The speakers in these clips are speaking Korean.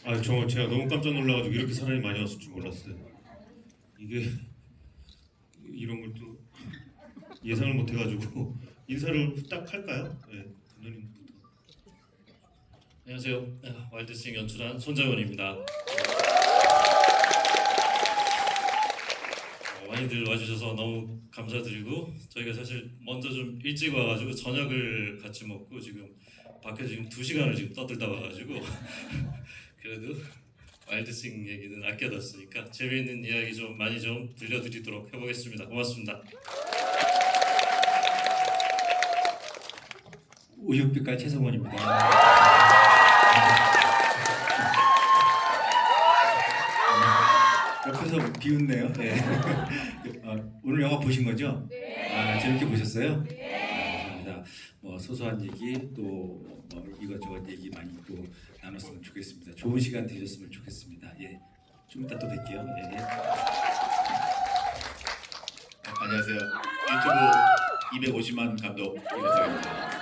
안녕하세요. 제가 너무 깜짝 놀라가지고 이렇게 사람이 많이 왔을 줄 몰랐어요. 이게 이런 걸 또 예상을 못 해가지고 인사를 딱 할까요? 네, 감독님부터. 안녕하세요. 와일드싱 연출한 손정원입니다. 많이들 와주셔서 너무 감사드리고, 저희가 사실 먼저 좀 일찍 와가지고 저녁을 같이 먹고 지금 밖에서 지금 2시간을 지금 떠들다 와가지고 그래도 와일드싱 얘기는 아껴뒀으니까 재미있는 이야기 좀 많이 좀 들려드리도록 해보겠습니다. 고맙습니다. 우유빛깔 최성원입니다. 옆에서 비웃네요. 네. 오늘 영화 보신 거죠? 네. 재밌게 보셨어요? 네. 감사합니다. 소소한 얘기 또 이것저것 얘기 많이 또 나눴으면 좋겠습니다. 좋은 시간 되셨으면 좋겠습니다. 예, 좀 이따 또 뵐게요. 예. 안녕하세요. 유튜브 250만 감독 김혜석입니다.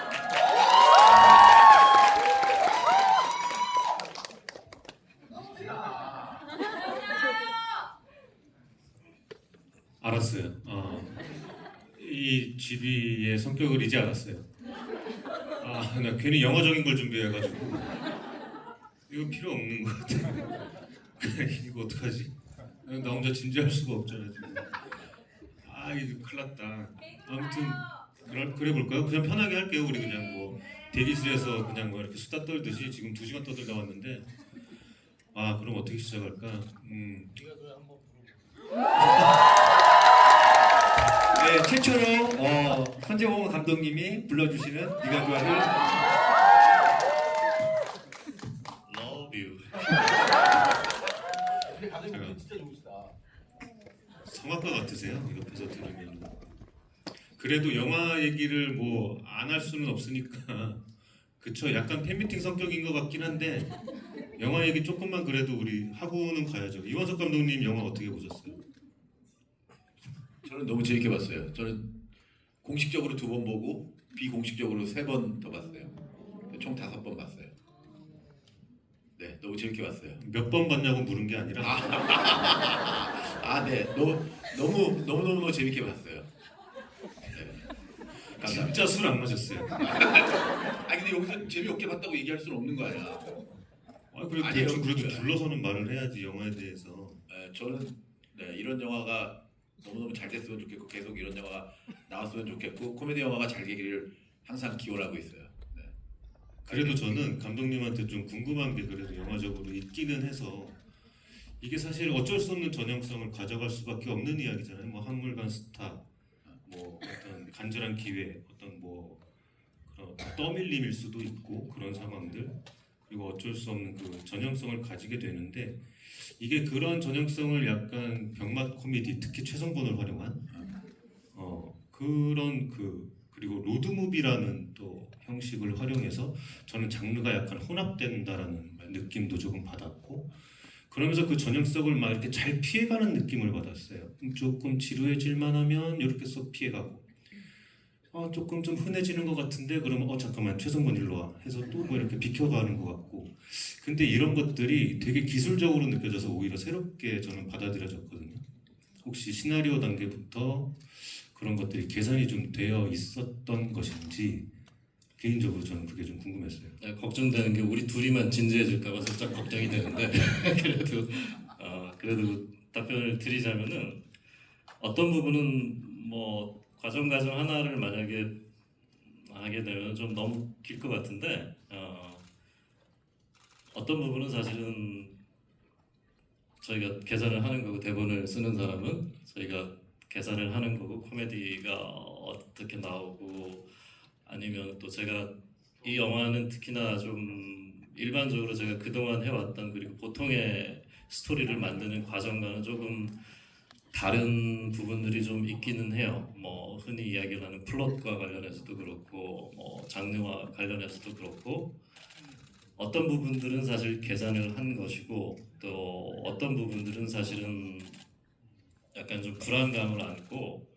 알았어요. 이 GD의 성격을 이제 알았어요. 나 괜히 영어적인 걸 준비해가지고 이거 필요 없는 것 같아. 이거 어떡하지? 나 혼자 진지할 수가 없잖아 지금. 이거 큰일 났다. 아무튼 그래 볼까요? 그냥 편하게 할게요. 우리 그냥 대기실에서 그냥 이렇게 수다 떨듯이 지금 2시간 떠들다 왔는데 그럼 어떻게 시작할까? 네, 최초로 손재원 감독님이 불러주시는 네가 좋아하는 Love you. 근데 감독님 진짜 좋으시다. 성악가 같으세요? 옆에서 들으면. 그래도 영화 얘기를 안 할 수는 없으니까 그쵸? 약간 팬미팅 성격인 것 같긴 한데 영화 얘기 조금만 그래도 우리 하고는 가야죠. 이원석 감독님 영화 어떻게 보셨어요? 저는 너무 재밌게 봤어요. 저는 공식적으로 2번 보고 비공식적으로 3번 더 봤어요. 총 5번 봤어요. 네, 너무 재밌게 봤어요. 몇 번 봤냐고 물은 게 아니라 네, 너무 재밌게 봤어요. 네, 감사합니다. 진짜 술 안 마셨어요. 근데 여기서 재미없게 봤다고 얘기할 수는 없는 거 아니야. 그래도 아니에요. 대충 그래도 둘러서는 말을 해야지 영화에 대해서. 저는 이런 영화가 너무너무 잘 됐으면 좋겠고 계속 이런 영화가 나왔으면 좋겠고 코미디 영화가 잘 되기를 항상 기원하고 있어요. 네. 그래도 저는 감독님한테 좀 궁금한 게 그래도 영화적으로 있기는 해서 이게 사실 어쩔 수 없는 전형성을 가져갈 수밖에 없는 이야기잖아요. 한물간 스타, 어떤 간절한 기회, 어떤 그런 떠밀림일 수도 있고 그런 상황들, 그리고 어쩔 수 없는 그 전형성을 가지게 되는데 이게 그런 전형성을 약간 병맛 코미디, 특히 최성본을 활용한 그런 그리고 로드무비라는 또 형식을 활용해서 저는 장르가 약간 혼합된다라는 느낌도 조금 받았고, 그러면서 그 전형성을 막 이렇게 잘 피해가는 느낌을 받았어요. 조금 지루해질만 하면 이렇게 쏙 피해가고 조금 좀 흔해지는 것 같은데 그러면 잠깐만 최성본 일로 와 해서 또 이렇게 비켜가는 것 같고, 근데 이런 것들이 되게 기술적으로 느껴져서 오히려 새롭게 저는 받아들여졌거든요. 혹시 시나리오 단계부터 그런 것들이 계산이 좀 되어 있었던 것인지 개인적으로 저는 그게 좀 궁금했어요. 걱정되는 게 우리 둘이만 진지해질까봐 살짝 걱정이 되는데 그래도 답변을 드리자면은 어떤 부분은 과정 하나를 만약에 하게 되면 좀 너무 길 것 같은데 어떤 부분은 사실은 저희가 계산을 하는 거고 대본을 쓰는 사람은 저희가 계산을 하는 거고 코미디가 어떻게 나오고 아니면 또 제가 이 영화는 특히나 좀 일반적으로 제가 그동안 해왔던 그리고 보통의 스토리를 만드는 과정과는 조금 다른 부분들이 좀 있기는 해요. 흔히 이야기를 하는 플롯과 관련해서도 그렇고 장르와 관련해서도 그렇고 어떤 부분들은 사실 계산을 한 것이고 또 어떤 부분들은 사실은 약간 좀 불안감을 안고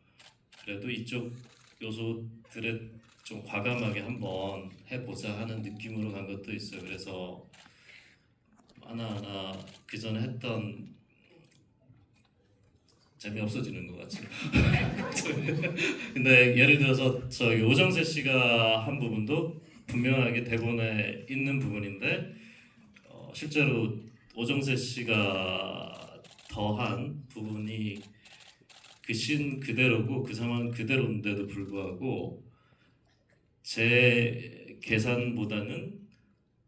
그래도 이쪽 요소들의 좀 과감하게 한번 해보자 하는 느낌으로 간 것도 있어요. 그래서 하나하나 그 전에 했던 재미없어지는 것 같죠. 근데 예를 들어서 저기 오정세 씨가 한 부분도 분명하게 대본에 있는 부분인데 실제로 오정세 씨가 더한 부분이 그 씬 그대로고 그 상황 그대로인데도 불구하고 제 계산보다는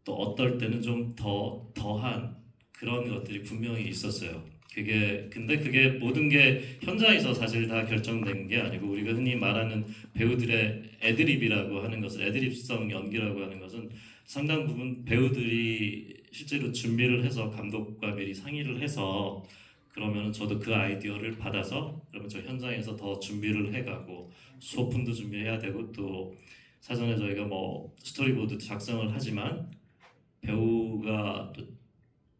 또 어떨 때는 좀 더한 그런 것들이 분명히 있었어요. 근데 그게 모든 게 현장에서 사실 다 결정된 게 아니고 우리가 흔히 말하는 배우들의 애드립이라고 하는 것은 애드립성 연기라고 하는 것은 상당 부분 배우들이 실제로 준비를 해서 감독과 미리 상의를 해서 그러면 저도 그 아이디어를 받아서 그러면 저 현장에서 더 준비를 해가고 소품도 준비해야 되고 또 사전에 저희가 뭐 스토리보드 작성을 하지만 배우가 또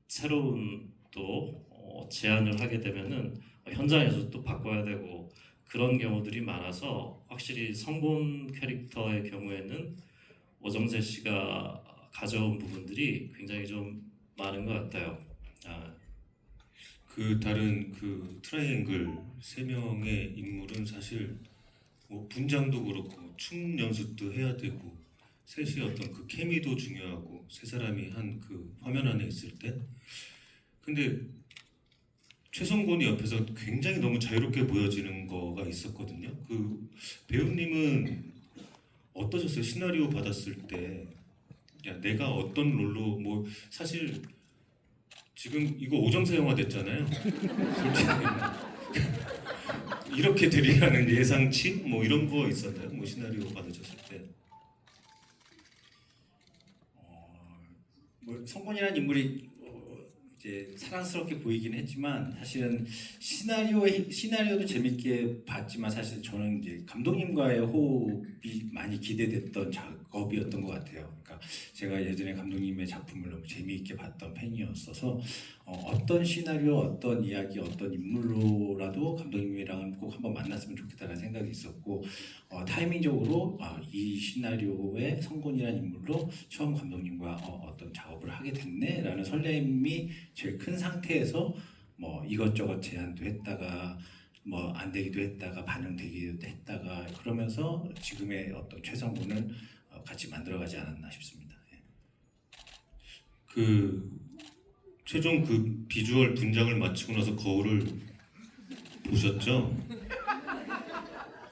새로운 또 제안을 하게 되면은 현장에서 또 바꿔야 되고 그런 경우들이 많아서 확실히 성곤 캐릭터의 경우에는 오정세 씨가 가져온 부분들이 굉장히 좀 많은 것 같아요. 그 다른 그 트라이앵글 세 명의 인물은 사실 뭐 분장도 그렇고 춤 연습도 해야 되고 셋이 어떤 그 케미도 중요하고 세 사람이 한 그 화면 안에 있을 때 근데 최성곤이 옆에서 굉장히 너무 자유롭게 보여지는 거가 있었거든요. 그 배우님은 어떠셨어요? 시나리오 받았을 때 야, 내가 어떤 롤로 뭐 사실 지금 이거 오정세 영화 됐잖아요. 솔직히 이렇게 되리라는 예상치 뭐 이런 거 있었나요? 뭐 시나리오 받으셨을 때. 뭐 성곤이라는 인물이 이제 사랑스럽게 보이긴 했지만 사실은 시나리오도 재밌게 봤지만 사실 저는 이제 감독님과의 호흡이 많이 기대됐던 작업이었던 것 같아요. 그러니까 제가 예전에 감독님의 작품을 너무 재미있게 봤던 팬이었어서 어떤 시나리오, 어떤 이야기, 어떤 인물로라도 감독님이랑 꼭 한번 만났으면 좋겠다는 생각이 있었고 타이밍적으로 이 시나리오의 성곤이라는 인물로 처음 감독님과 어떤 작업을 하게 됐네라는 설렘이 제일 큰 상태에서 뭐 이것저것 제안도 했다가 뭐 안 되기도 했다가 반영되기도 했다가 그러면서 지금의 어떤 최성곤을 같이 만들어가지 않았나 싶습니다. 예. 그 최종 그 비주얼 분장을 마치고 나서 거울을 보셨죠?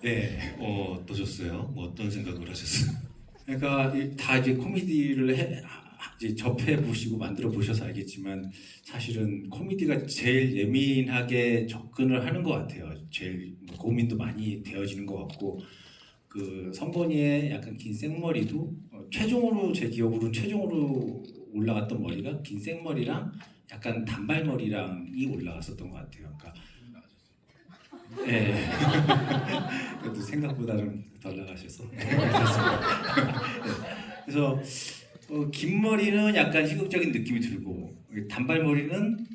네. 어떠셨어요? 뭐 어떤 생각을 하셨어요? 그러니까 다 이제 코미디를 이제 접해 보시고 만들어 보셔서 알겠지만 사실은 코미디가 제일 예민하게 접근을 하는 것 같아요. 제일 고민도 많이 되어지는 것 같고 그 성곤이의 약간 긴 생머리도 최종으로 제 기억으로는 최종으로 올라갔던 머리가 긴 생머리랑 약간 단발머리랑이 올라갔었던 것 같아요. 그러니까 네. 그래도 생각보다는 덜 나가셔서 그래서 긴 머리는 약간 희극적인 느낌이 들고 단발머리는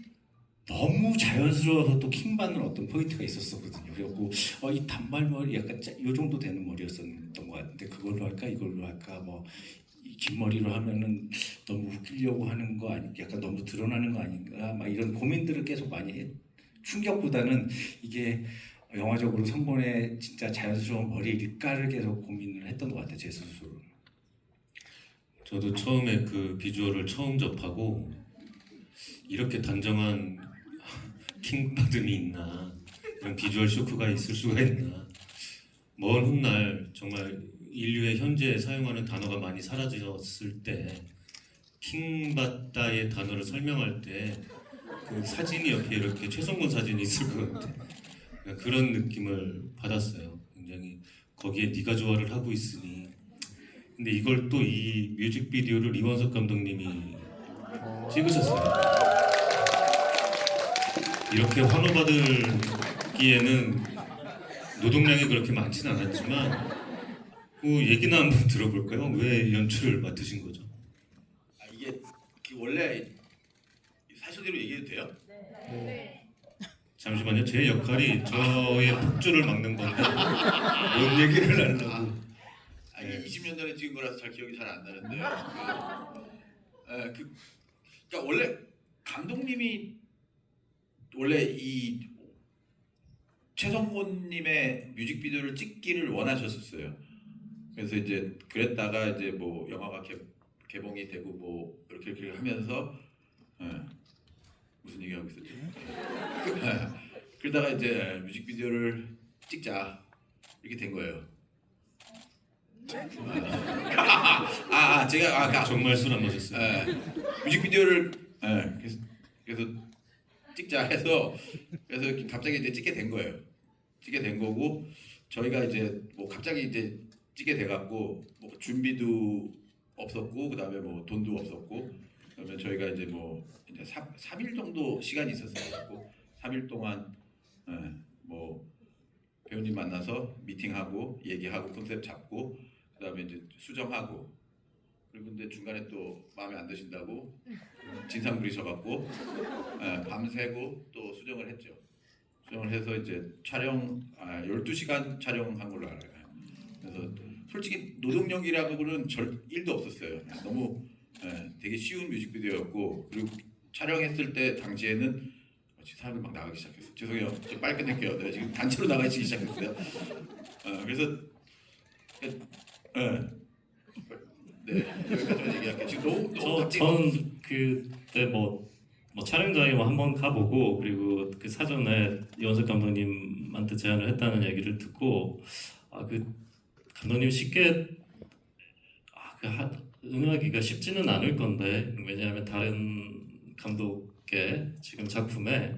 너무 자연스러워서 또 킹받는 어떤 포인트가 있었거든요. 그래갖고 이 단발머리 약간 요 정도 되는 머리였었던 것 같은데 그걸로 할까 이걸로 할까 뭐 긴 머리로 하면은 너무 웃기려고 하는 거 아니 약간 너무 드러나는 거 아닌가 막 이런 고민들을 계속 많이 충격보다는 이게 영화적으로 성곤의 진짜 자연스러운 머리일까를 계속 고민을 했던 것 같아요 제 스스로. 저도 처음에 그 비주얼을 처음 접하고 이렇게 단정한 킹받음이 있나 이런 비주얼 쇼크가 있을 수가 있나 먼 훗날 정말 인류의 현재 사용하는 단어가 많이 사라졌을 때 킹받다의 단어를 설명할 때 그 사진이 옆에 이렇게 최성곤 사진이 있을 것 같아. 그런 느낌을 받았어요. 굉장히 거기에 네가 좋아를 하고 있으니. 근데 이걸 또 이 뮤직비디오를 이원석 감독님이 찍으셨어요. 이렇게 환호받을기에는 노동량이 그렇게 많지는 않았지만 그 얘기나 한번 들어볼까요? 왜 연출을 맡으신 거죠? 이게 원래 사실대로 얘기해도 돼요? 잠시만요. 제 역할이 저의 폭주를 막는 건데 뭔 얘기를 하려고? 이 20년 전에 찍은 거라서 잘 기억이 잘 안 나는데 그러니까 원래 감독님이 원래 이 최성곤님의 뮤직비디오를 찍기를 원하셨었어요. 그래서 이제 그랬다가 이제 뭐 영화가 개봉이 되고 뭐 이렇게 하면서 무슨 얘기하고 있었죠? 그러다가 이제 뮤직비디오를 찍자 이렇게 된 거예요. 제가 정말 술 안 마셨어요. 뮤직비디오를 그래서 찍자 해서 그래서 갑자기 이제 찍게 된 거예요. 찍게 된 거고 저희가 이제 뭐 갑자기 이제 찍게 돼갖고 뭐 준비도 없었고 그다음에 뭐 돈도 없었고 그다음에 저희가 이제 뭐 이제 3일 정도 시간이 있었어요. 3일 동안 뭐 배우님 만나서 미팅하고 얘기하고 컨셉 잡고 그다음에 이제 수정하고 그리고 근데 중간에 또 마음에 안 드신다고 진상 부리셔갖고 밤새고 또 수정을 했죠. 수정을 해서 이제 촬영 12시간 촬영한 걸로 알아요. 그래서 솔직히 노동력이라고는 1도 없었어요. 너무 되게 쉬운 뮤직비디오였고 그리고 촬영했을 때 당시에는 사람들 막 나가기 시작했어요. 죄송해요. 저 빨리 끝낼게요. 네, 지금 단체로 나가기 시작했어요. 그래서 네 여기까지 얘기할게요. 지금 너무 갑자기 전 그때 뭐 촬영장에 한번 가보고 그리고 그 사전에 이원석 감독님한테 제안을 했다는 얘기를 듣고 그 감독님 쉽게 응하기가 쉽지는 않을 건데 왜냐하면 다른 감독의 지금 작품에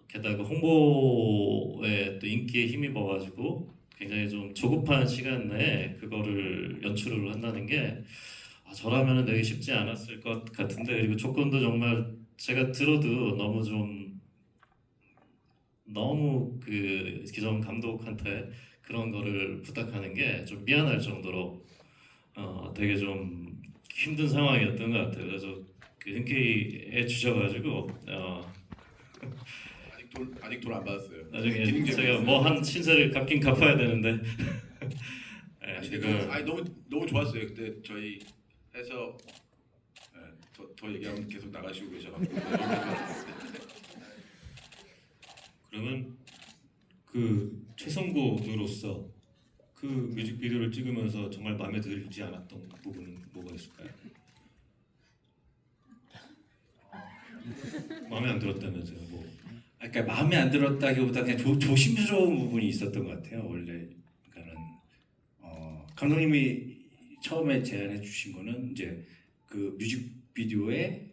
게다가 홍보에 또 인기에 힘입어가지고 굉장히 좀 조급한 시간 내에 그거를 연출을 한다는 게 저라면은 되게 쉽지 않았을 것 같은데 그리고 조건도 정말 제가 들어도 너무 그 기존 감독한테 그런 거를 부탁하는 게 좀 미안할 정도로 되게 좀 힘든 상황이었던 것 같아요. 그래서 그 흔쾌히 주셔가지고 아직 돈 안 받았어요. 나중에 제가 뭐 한 신세를 갚긴 갚아야 되는데 제가 너무 좋았어요. 그때 저희 해서 더 얘기하면 계속 나가시고 계셔가지고 그러면 그 최성곤으로서 그 뮤직비디오를 찍으면서 정말 마음에 들지 않았던 부분은 뭐가 있을까요? 마음에 안 들었다면서요? 뭐 그러니까 마음에 안 들었다기보다 그냥 조심스러운 부분이 있었던 것 같아요. 원래 그러니까는 감독님이 처음에 제안해 주신 거는 이제 그 뮤직비디오에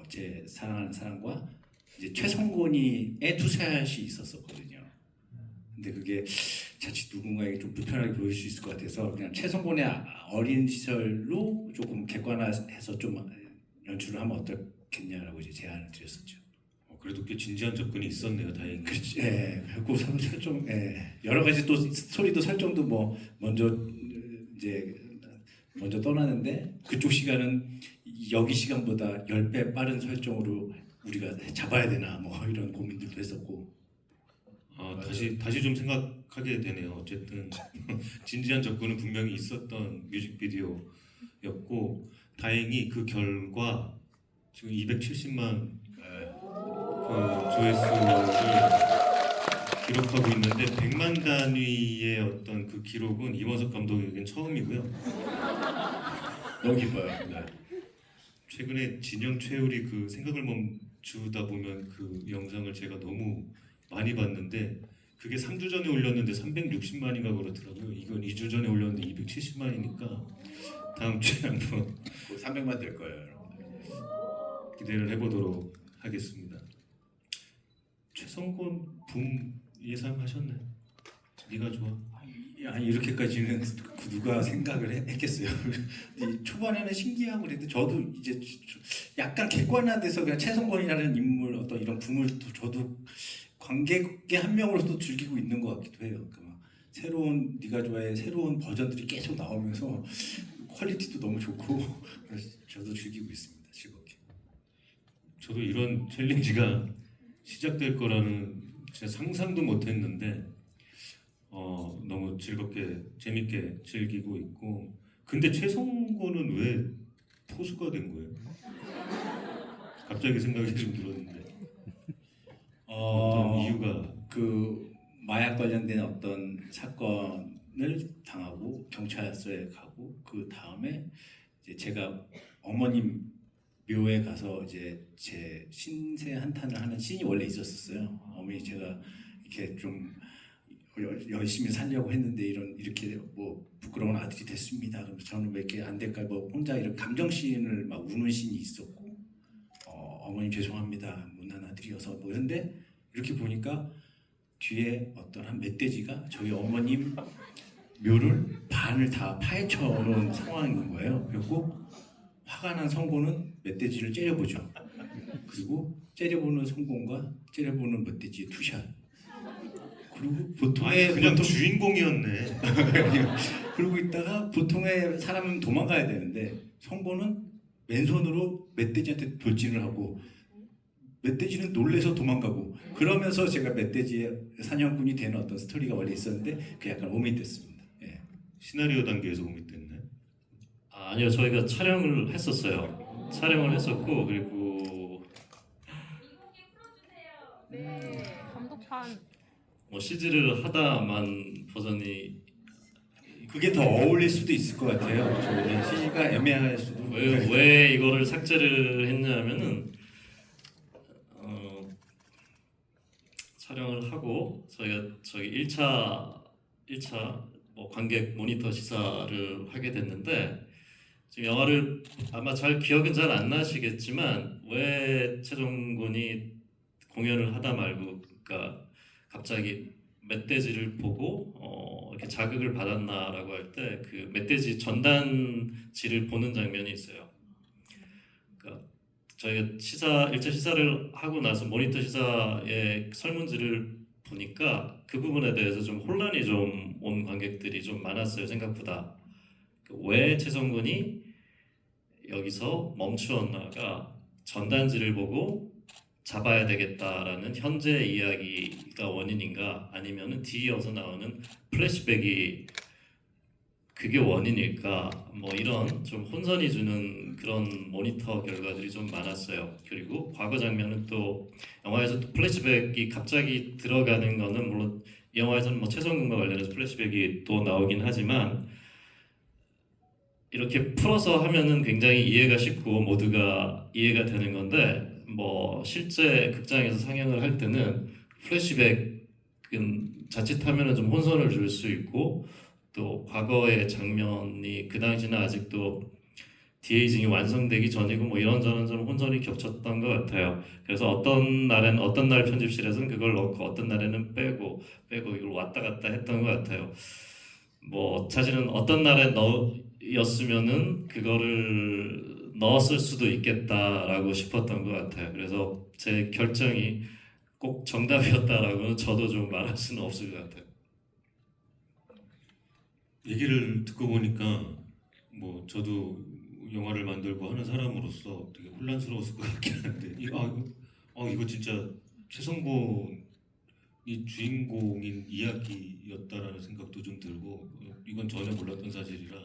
제 사랑하는 사람과 이제 최성곤이의 투샷이 있었었거든요. 근데 그게 자칫 누군가에게 좀 불편하게 보일 수 있을 것 같아서 그냥 최성곤의 어린 시절로 조금 객관화해서 좀 연출을 하면 어떻겠냐라고 이제 제안을 드렸었죠. 그래도 꽤 진지한 접근이 있었네요. 다행히. 그렇지. 예. 그리고 설정, 여러 가지 또 스토리도 설정도 뭐 먼저 떠나는데 그쪽 시간은 여기 시간보다 10배 빠른 설정으로 우리가 잡아야 되나 뭐 이런 고민들도 했었고. 다시 좀 생각하게 되네요. 어쨌든 진지한 접근은 분명히 있었던 뮤직비디오였고 다행히 그 결과 지금 270만 그 조회수를 기록하고 있는데 100만 단위의 어떤 그 기록은 이원석 감독에겐 처음이고요. 너무 기뻐요. 네. 최근에 진영 최울이 그 생각을 멈추다 보면 그 영상을 제가 너무 많이 봤는데 그게 3주 전에 올렸는데 360만인가 그렇더라고요. 이건 2주 전에 올렸는데 270만이니까 다음 주에 한번 300만 될 거예요. 여러분들. 기대를 해보도록 하겠습니다. 최성곤 붐 예상하셨나요? 네가 좋아. 이렇게까지는 누가 생각을 했겠어요. 초반에는 신기하고 그랬는데 저도 이제 약간 객관화돼서 그냥 최성곤이라는 인물 어떤 이런 붐을 또 저도 관객의 한 명으로서 즐기고 있는 것 같기도 해요. 그러니까 막 새로운 네가 좋아의 새로운 버전들이 계속 나오면서 퀄리티도 너무 좋고 그래서 저도 즐기고 있습니다. 즐겁게. 저도 이런 챌린지가 시작될 거라는 진짜 상상도 못했는데 너무 즐겁게 재밌게 즐기고 있고. 근데 최성곤은 왜 포수가 된 거예요? 갑자기 생각이 좀 들었는데 어떤 이유가 그 마약 관련된 어떤 사건을 당하고 경찰서에 가고 그 다음에 이제 제가 어머님 묘에 가서 이제 제 신세 한탄을 하는 씬이 원래 있었어요. 어머니 제가 이렇게 좀 열심히 살려고 했는데 이렇게 뭐 부끄러운 아들이 됐습니다. 그럼 저는 왜 이렇게 안 될까? 뭐 혼자 이런 감정 씬을 막 우는 씬이 있었고, 어머님 죄송합니다. 못난 아들이어서 뭐 이런데 이렇게 보니까 뒤에 어떤 한 멧돼지가 저희 어머님 묘를 반을 다 파헤쳐 놓은 상황인 거예요. 그리고 화가 난 성곤은 멧돼지를 째려보죠. 그리고 째려보는 성곤과 째려보는 멧돼지의 투샷. 그리고 보통의 그냥 주인공이었네. 그러고 있다가 보통의 사람은 도망가야 되는데 성곤은 왼손으로 멧돼지한테 돌진을 하고 멧돼지는 놀래서 도망가고 그러면서 제가 멧돼지의 사냥꾼이 되는 어떤 스토리가 원래 있었는데 그 약간 오밋됐습니다. 예. 시나리오 단계에서 오밋됐네. 아니요, 저희가 촬영을 했었어요. 촬영을 했었고 그리고 네, 감독판. 뭐 CG를 하다만 버전이 그게 더 어울릴 수도 있을 것 같아요. 저희 CG가 애매할 수도. 왜 이거를 삭제를 했냐면은 촬영을 하고 저희가 저기 1차 뭐 관객 모니터 시사를 하게 됐는데 지금 영화를 아마 잘 기억은 잘 안 나시겠지만 왜 최종곤이 공연을 하다 말고 그러니까 갑자기 멧돼지를 보고 이렇게 자극을 받았나라고 할 때 그 멧돼지 전단지를 보는 장면이 있어요. 그러니까 저희가 1차 시사를 하고 나서 모니터 시사의 설문지를 보니까 그 부분에 대해서 좀 혼란이 좀 온 관객들이 좀 많았어요. 생각보다. 왜 최성곤이 여기서 멈추었나가 전단지를 보고 잡아야 되겠다라는 현재 이야기가 원인인가 아니면은 뒤이어서 나오는 플래시백이 그게 원인일까 뭐 이런 좀 혼선이 주는 그런 모니터 결과들이 좀 많았어요. 그리고 과거 장면은 또 영화에서 또 플래시백이 갑자기 들어가는 거는 물론 영화에서는 뭐 최성근과 관련해서 플래시백이 또 나오긴 하지만 이렇게 풀어서 하면은 굉장히 이해가 쉽고 모두가 이해가 되는 건데 뭐 실제 극장에서 상영을 할 때는 플래시백은 자칫하면은 좀 혼선을 줄 수 있고 또 과거의 장면이 그 당시는 아직도 디에이징이 완성되기 전이고 뭐 이런저런 좀 혼선이 겹쳤던 것 같아요. 그래서 어떤 날 편집실에서는 그걸 넣고 어떤 날에는 빼고 이걸 왔다 갔다 했던 것 같아요. 뭐 사실은 어떤 날에 였으면은 그거를 넣었을 수도 있겠다라고 싶었던 것 같아요. 그래서 제 결정이 꼭 정답이었다라고는 저도 좀 말할 수는 없을 것 같아요. 얘기를 듣고 보니까 뭐 저도 영화를 만들고 하는 사람으로서 되게 혼란스러웠을 것 같긴 한데 이거 진짜 최성곤이 주인공인 이야기였다라는 생각도 좀 들고 이건 전혀 몰랐던 사실이라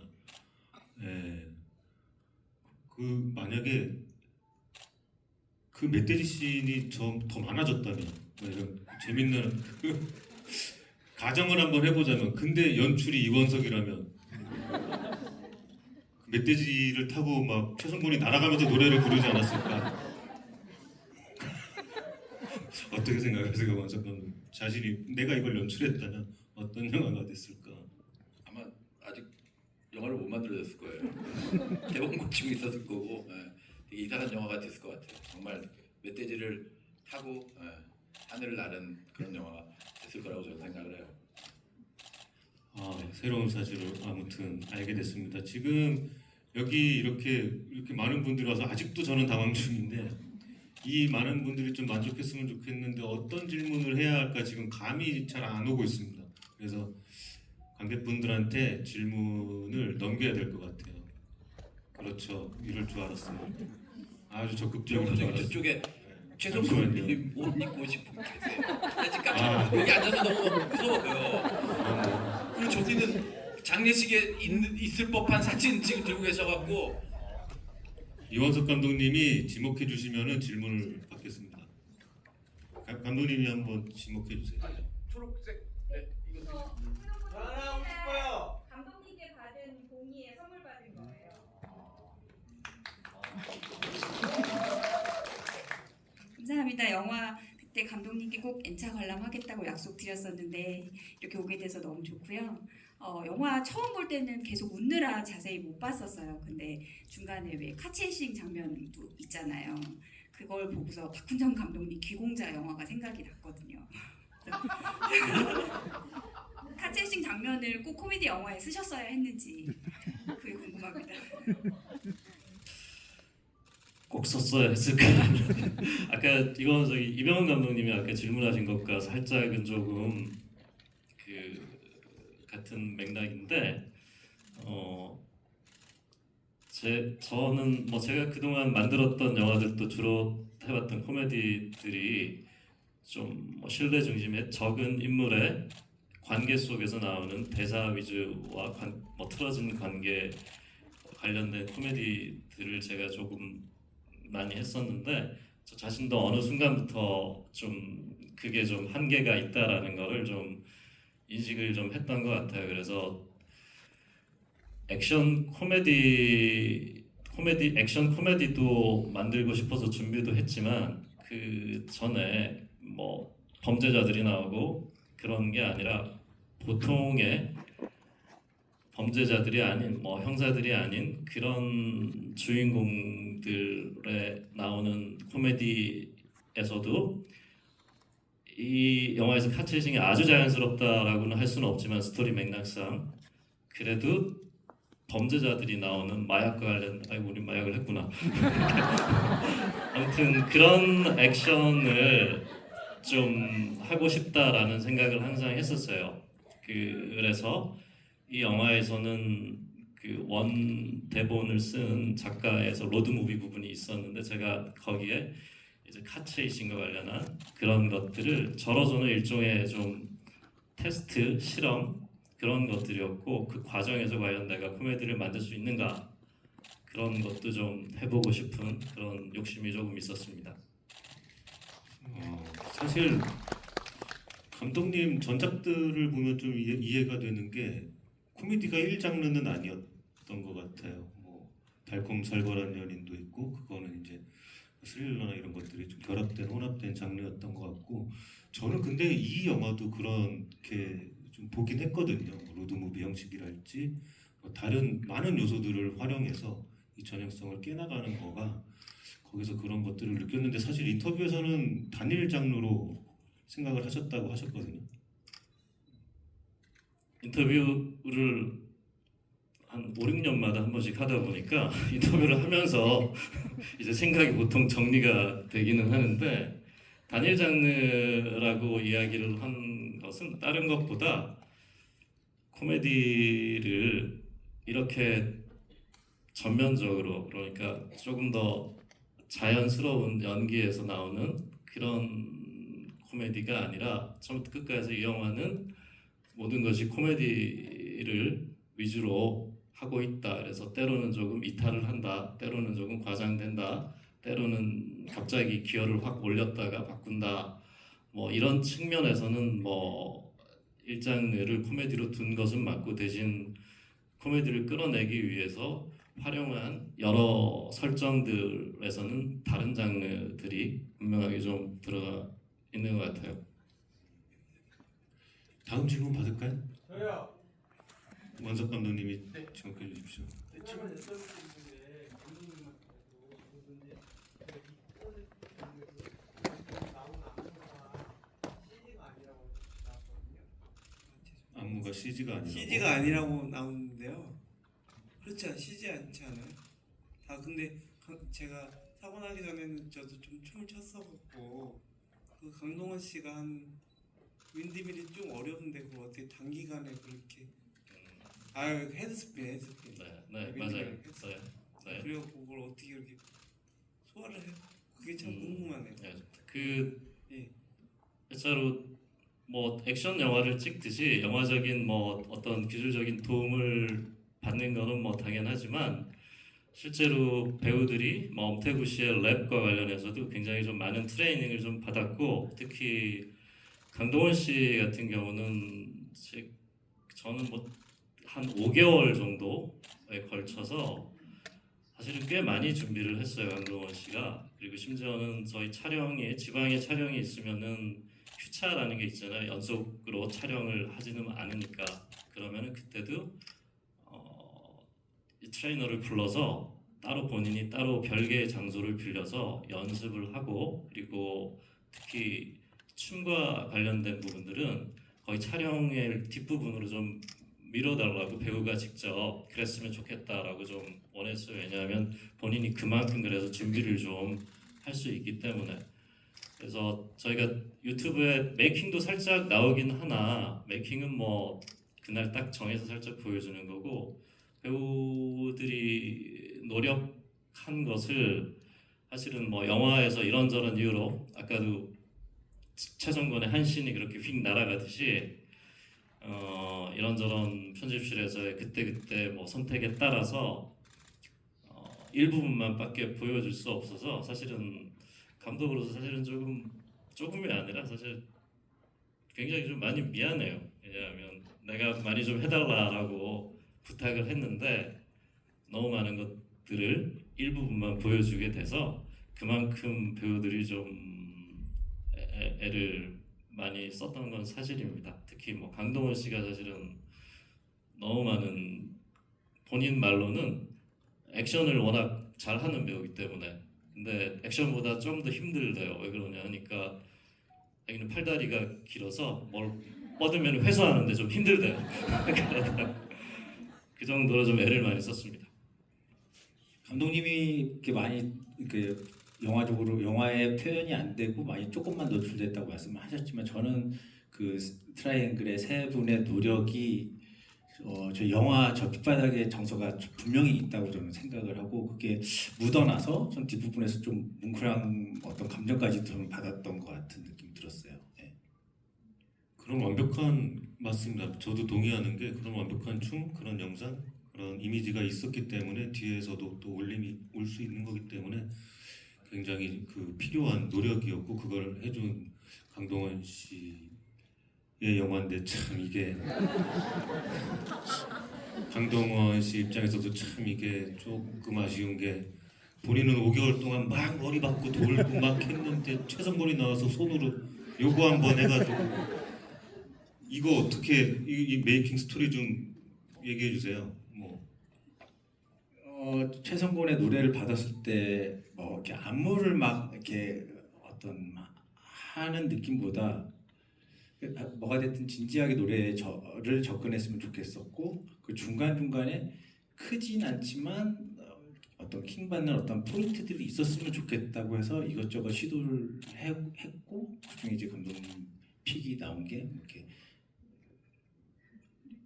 그 만약에 그 멧돼지 씬이 더 많아졌다면 뭐 이런 재밌는 가정을 한번 해보자면 근데 연출이 이원석이라면 멧돼지를 타고 막 최성곤이 날아가면서 노래를 부르지 않았을까? 어떻게 생각하세요, 원석 감독님? 자신이 내가 이걸 연출했다면 어떤 영화가 됐을까? 아마 아직 영화를 못 만들어졌을 거예요. 개봉 고치고 있었을 거고 되게 이상한 영화가 됐을 것 같아요. 정말 멧돼지를 타고 하늘을 나는 그런 영화가 됐을 거라고 저는 생각을 해요. 새로운 사실을 아무튼 알게 됐습니다. 지금 여기 이렇게 많은 분들이 와서 아직도 저는 당황 중인데 이 많은 분들이 좀 만족했으면 좋겠는데 어떤 질문을 해야 할까 지금 감이 잘 안 오고 있습니다. 그래서 관객분들한테 질문을 넘겨야 될 것 같아요. 그렇죠. 이럴 줄 알았어요. 아주 적극적으로 줄 알았어요. 저쪽에 최성곤이 옷 입고 오신 분 계세요. 나 지금 깜짝 여기 앉아서 너무 무서워요. 저기는 장례식에 있을 법한 사진 지금 들고 계셔갖고 이원석 감독님이 지목해 주시면은 질문을 받겠습니다. 감독님이 한번 지목해 주세요. 초록색. 네, 이거 하나 오실 거예요. 감독님께 받은 봉이에 선물 받은 거예요. 감사합니다. 영화 그때 감독님께 꼭 N차 관람하겠다고 약속드렸었는데 이렇게 오게 돼서 너무 좋고요. 영화 처음 볼 때는 계속 웃느라 자세히 못 봤었어요. 근데 중간에 왜 카체이싱 장면도 있잖아요. 그걸 보고서 박훈정 감독님 귀공자 영화가 생각이 났거든요. 카체이싱 장면을 꼭 코미디 영화에 쓰셨어야 했는지 그게 궁금합니다. 꼭 썼어야 했을까? 아까 이건 저기 이병헌 감독님이 아까 질문하신 것과 살짝은 조금 그 같은 맥락인데 저는 뭐 제가 그동안 만들었던 영화들도 주로 해봤던 코미디들이 좀뭐 신뢰 중심의 적은 인물의 관계 속에서 나오는 대사 위주와 뭐 틀어진 관계 관련된 코미디들을 제가 조금 많이 했었는데 저 자신도 어느 순간부터 좀 그게 좀 한계가 있다라는 거를 좀 인식을 좀 했던 것 같아요. 그래서 액션 코미디도 만들고 싶어서 준비도 했지만 그 전에 뭐 범죄자들이 나오고 그런 게 아니라 보통의 범죄자들이 아닌 뭐 형사들이 아닌 그런 주인공들에 나오는 코미디에서도 이 영화에서 카체이싱이 아주 자연스럽다라고는 할 수는 없지만 스토리 맥락상 그래도 범죄자들이 나오는 마약과 관련 우리 마약을 했구나. 아무튼 그런 액션을 좀 하고 싶다라는 생각을 항상 했었어요. 그래서 이 영화에서는 그 원 대본을 쓴 작가에서 로드무비 부분이 있었는데 제가 거기에 이제 카체이싱과 관련한 그런 것들을 저로서는 일종의 좀 테스트 실험 그런 것들이었고 그 과정에서 과연 내가 코미디를 만들 수 있는가 그런 것도 좀 해보고 싶은 그런 욕심이 조금 있었습니다. 사실 감독님 전작들을 보면 좀 이해가 되는 게 코미디가 1장르는 아니었던 것 같아요. 뭐 달콤살벌한 연인도 있고 그거는 이제 스릴러나 이런 것들이 좀 결합된 혼합된 장르였던 것 같고 저는 근데 이 영화도 그렇게 좀 보긴 했거든요. 뭐 로드무비 형식이랄지 뭐 다른 많은 요소들을 활용해서 이 전형성을 깨나가는 거가 거기서 그런 것들을 느꼈는데 사실 인터뷰에서는 단일 장르로 생각을 하셨다고 하셨거든요. 인터뷰를 한 5, 6년마다 한 번씩 하다 보니까 인터뷰를 하면서 이제 생각이 보통 정리가 되기는 하는데 단일 장르라고 이야기를 한 것은 다른 것보다 코미디를 이렇게 전면적으로 그러니까 조금 더 자연스러운 연기에서 나오는 그런 코미디가 아니라 처음부터 끝까지 이 영화는 모든 것이 코미디를 위주로 하고 있다. 그래서 때로는 조금 이탈을 한다. 때로는 조금 과장된다. 때로는 갑자기 기어를 확 올렸다가 바꾼다. 뭐 이런 측면에서는 뭐 일장르를 코미디로 둔 것은 맞고 대신 코미디를 끌어내기 위해서 활용한 여러 설정들에서는 다른 장르들이 분명하게 좀 들어가 있는 것 같아요. 다음 질문 받을까요? 저요. 원석 감독님이 네. 지목해 주십시오. 네, 질문 여쭤볼 수 있는데 감독님한테도 그런데 나온 안무가 CG가 아니라고 나왔거든요. 안무가 CG가 아니라 CG가 아니라고 나오는데요. 그렇지 CG 않지 않아요? 다 근데 제가 사고 나기 전에는 저도 좀 춤을 췄어갖고 그 강동원 씨가 한 윈드밀이 좀 어려운데 그걸 어떻게 단기간에 그렇게 헤드스핀 네, 네 맞아요. 네, 네. 그리고 그걸 어떻게 이렇게 소화를 해? 그게 참 궁금하네요. 네, 그 예. 진짜로 뭐 액션 영화를 찍듯이 영화적인 뭐 어떤 기술적인 도움을 받는 거는 뭐 당연하지만 실제로 배우들이 뭐 엄태구 씨의 랩과 관련해서도 굉장히 좀 많은 트레이닝을 좀 받았고 특히 강동원 씨 같은 경우는 저는 뭐 한 5개월 정도에 걸쳐서 사실은 꽤 많이 준비를 했어요. 강동원 씨가. 그리고 심지어는 저희 촬영에 지방에 촬영이 있으면은 휴차라는 게 있잖아요. 연속으로 촬영을 하지는 않으니까 그러면은 그때도 이 트레이너를 불러서 따로 본인이 따로 별개의 장소를 빌려서 연습을 하고 그리고 특히 춤과 관련된 부분들은 거의 촬영의 뒷부분으로 좀 밀어달라고 배우가 직접 그랬으면 좋겠다라고 좀 원했어요. 왜냐하면 본인이 그만큼 그래서 준비를 좀 할 수 있기 때문에. 그래서 저희가 유튜브에 메이킹도 살짝 나오긴 하나 메이킹은 뭐 그날 딱 정해서 살짝 보여주는 거고 배우들이 노력한 것을 사실은 뭐 영화에서 이런저런 이유로 아까도 최성권의 한 씬이 그렇게 휙 날아가듯이 이런저런 편집실에서의 그때그때 뭐 선택에 따라서 일부분만밖에 보여줄 수 없어서 사실은 감독으로서 사실은 조금이 아니라 사실 굉장히 좀 많이 미안해요. 왜냐하면 내가 많이 좀 해달라라고 부탁을 했는데 너무 많은 것들을 일부분만 보여주게 돼서 그만큼 배우들이 좀 애를 많이 썼던 건 사실입니다. 특히 뭐 강동원 씨가 사실은 너무 많은 본인 말로는 액션을 워낙 잘하는 배우이기 때문에 근데 액션보다 좀 더 힘들대요. 왜 그러냐 하니까 자기는 팔다리가 길어서 뭘 뻗으면 회수하는데 좀 힘들대요. 그 정도로 좀 애를 많이 썼습니다. 감독님이 이렇게 많이 그 영화적으로 영화의 표현이 안 되고 많이 조금만 노출됐다고 말씀하셨지만 저는 그 트라이앵글의 세 분의 노력이 저 영화 저 빗바닥의 정서가 분명히 있다고 저는 생각을 하고 그게 묻어나서 전 뒷부분에서 좀 뭉클한 어떤 감정까지 저는 받았던 것 같은 느낌이 들었어요. 네. 그런 완벽한 맞습니다. 저도 동의하는 게 그런 완벽한 춤, 그런 영상, 그런 이미지가 있었기 때문에 뒤에서도 또 울림이 올 수 있는 거기 때문에 굉장히 그 필요한 노력이었고 그걸 해준 강동원 씨의 영화인데 참 이게 강동원 씨 입장에서도 참 이게 조금 아쉬운 게 본인은 5개월 동안 막 머리 박고 돌고 막 했는데 최성곤이 나와서 손으로 요거 한번 해가지고 이거 어떻게 이 메이킹 스토리 좀 얘기해 주세요. 뭐 최성곤의 노래를 받았을 때 뭐 이렇게 안무를 막 이렇게 어떤 하는 느낌보다 뭐가 됐든 진지하게 노래에 저를 접근했으면 좋겠었고 그 중간중간에 크진 않지만 어떤 킹받는 어떤 포인트들이 있었으면 좋겠다고 해서 이것저것 시도를 했고 그중에 이제 감독님 픽이 나온 게 이렇게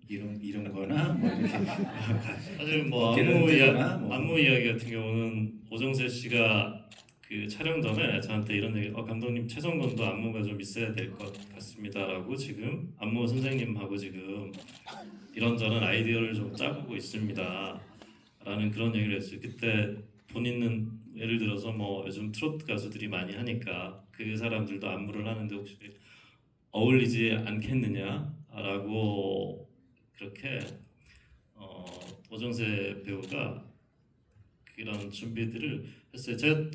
이런 거나 뭐 이렇게 사실 뭐 어깨를 흔들거나 뭐. 안무 이야기 같은 경우는 오정세 씨가 그 촬영 전에 저한테 이런 얘기, 감독님 최성권도 안무가 좀 있어야 될 것 같습니다라고 지금 안무 선생님하고 지금 이런저런 아이디어를 좀 짜보고 있습니다라는 그런 얘기를 했어요. 그때 본인은 예를 들어서 뭐 요즘 트로트 가수들이 많이 하니까 그 사람들도 안무를 하는데 혹시 어울리지 않겠느냐라고 그렇게 오정세 배우가 이런 준비들을 했어요. 제가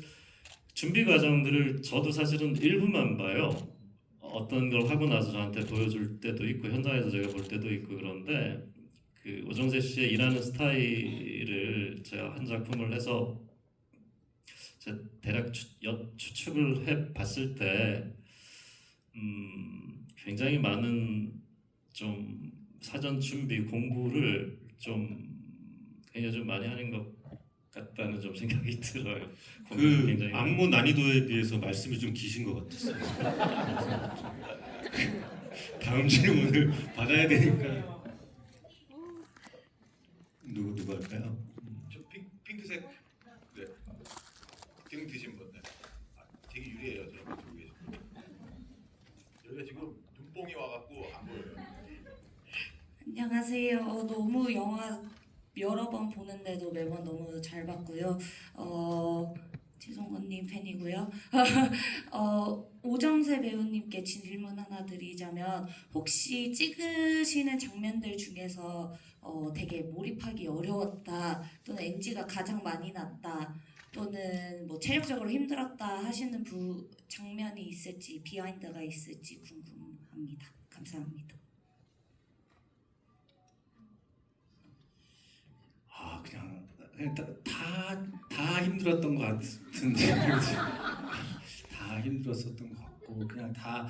준비 과정들을 저도 사실은 일부만 봐요. 어떤 걸 하고 나서 저한테 보여줄 때도 있고 현장에서 제가 볼 때도 있고 그런데 그 오정세 씨의 일하는 스타일을 제가 한 작품을 해서 제가 대략 추측을 해 봤을 때 굉장히 많은 좀 사전 준비 공부를 좀 굉장히 좀 많이 하는 것 같다는 좀 생각이 들어요. 그 굉장히 안무 난이도에 비해서 말씀이 좀 기신 것 같았어요. 다음 질문을 받아야 되니까 누구 할까요? 저 핑크색 네. 등 드신 분 네. 되게 유리해요. 저랑 쪽에 여기가 지금 눈뽕이 와 저도 영화 여러 번 보는데도 매번 너무 잘 봤고요. 지성건님 팬이고요. 오정세 배우님께 질문 하나 드리자면 혹시 찍으시는 장면들 중에서 되게 몰입하기 어려웠다 또는 NG가 가장 많이 났다 또는 뭐 체력적으로 힘들었다 하시는 장면이 있을지 비하인드가 있을지 궁금합니다. 감사합니다. 아 그냥 다 힘들었던 것 같은데 다 힘들었었던 것 같고 그냥 다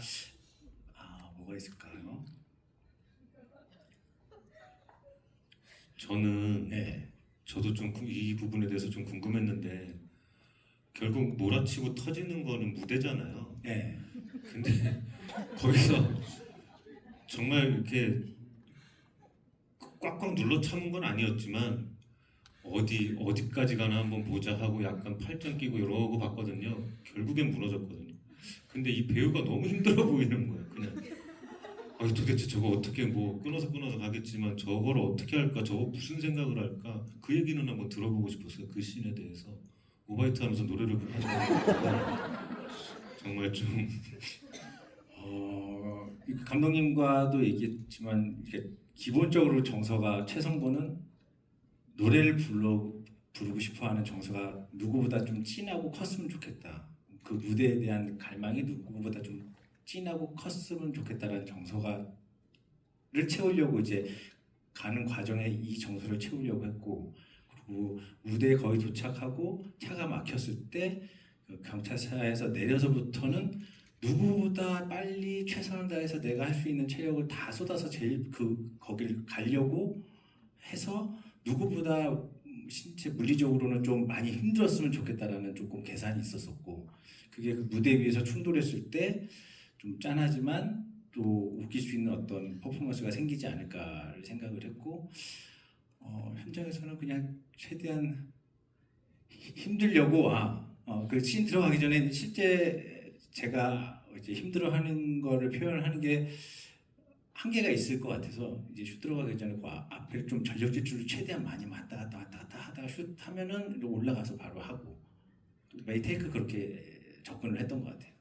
뭐가 있을까요? 저는 네. 저도 좀 이 부분에 대해서 좀 궁금했는데 결국 몰아치고 터지는 거는 무대잖아요. 네. 근데 거기서 정말 이렇게 꽉꽉 눌러 참은 건 아니었지만 어디까지 가나 한번 보자 하고 약간 팔짱 끼고 이러고 봤거든요. 결국엔 무너졌거든요. 근데 이 배우가 너무 힘들어 보이는 거예요. 그냥 도대체 저거 어떻게 뭐 끊어서 가겠지만 저거를 어떻게 할까? 저거 무슨 생각을 할까? 그 얘기는 한번 들어보고 싶었어요. 그 씬에 대해서 오바이트 하면서 노래를 하는 정말 좀 감독님과도 얘기했지만 이렇게 기본적으로 정서가 최성곤은 노래를 부르고 싶어하는 정서가 누구보다 좀 진하고 컸으면 좋겠다. 그 무대에 대한 갈망이 누구보다 좀 진하고 컸으면 좋겠다라는 정서를 채우려고 이제 가는 과정에 이 정서를 채우려고 했고 그리고 무대에 거의 도착하고 차가 막혔을 때 그 경찰차에서 내려서부터는 누구보다 빨리 최선을 다해서 내가 할 수 있는 체력을 다 쏟아서 제일 거길 가려고 해서 누구보다 신체 물리적으로는 좀 많이 힘들었으면 좋겠다라는 조금 계산이 있었었고 그게 그 무대 위에서 충돌했을 때 좀 짠하지만 또 웃길 수 있는 어떤 퍼포먼스가 생기지 않을까를 생각을 했고 현장에서는 그냥 최대한 힘들려고 그 씬 들어가기 전에 실제 제가 이제 힘들어하는 거를 표현하는 게 한계가 있을 것 같아서 이제 슛 들어가기 전에 그 앞에 좀 전력 질주를 최대한 많이 왔다 갔다 하다가 슛 하면은 올라가서 바로 하고 메이테이크 그렇게 접근을 했던 것 같아요.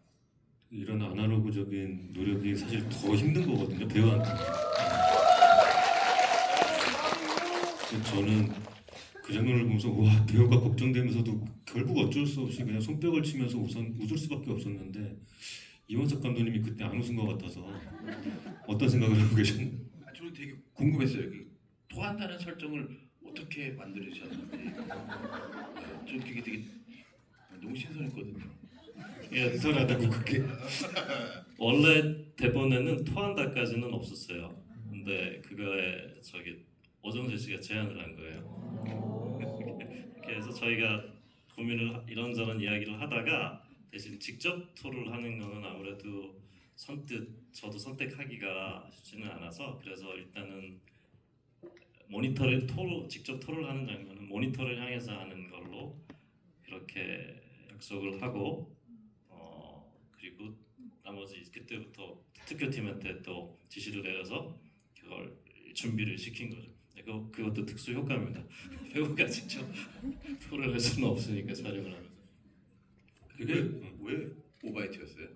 이런 아날로그적인 노력이 사실 더 힘든 거거든요. 배우한테. 저는 그 장면을 보면서 와 배우가 걱정되면서도 결국 어쩔 수 없이 그냥 손뼉을 치면서 우선 웃을 수밖에 없었는데 이원석 감독님이 그때 안 웃은 것 같아서 어떤 생각을 하고 계셨나요? 저는 되게 궁금했어요. 토한다는 설정을 어떻게 만들으셨는지. 저는 그게 되게 너무 신선했거든요. 신선하다고 그게 원래 대본에는 토한다까지는 없었어요. 근데 그거에 오정세 씨가 제안을 한 거예요. 그래서 저희가 고민을 이런저런 이야기를 하다가 대신 직접 토를 하는 거는 아무래도 저도 선택하기가 쉽지는 않아서 그래서 일단은 직접 토를 하는 장면은 모니터를 향해서 하는 걸로 그렇게 약속을 하고 그리고 나머지 그때부터 특효팀한테 또 지시를 내려서 그걸 준비를 시킨 거죠. 그것도 특수 효과입니다. 배우가 직접 토를 할 수는 없으니까 촬영을 하면서. 그게 왜 오바이트였어요?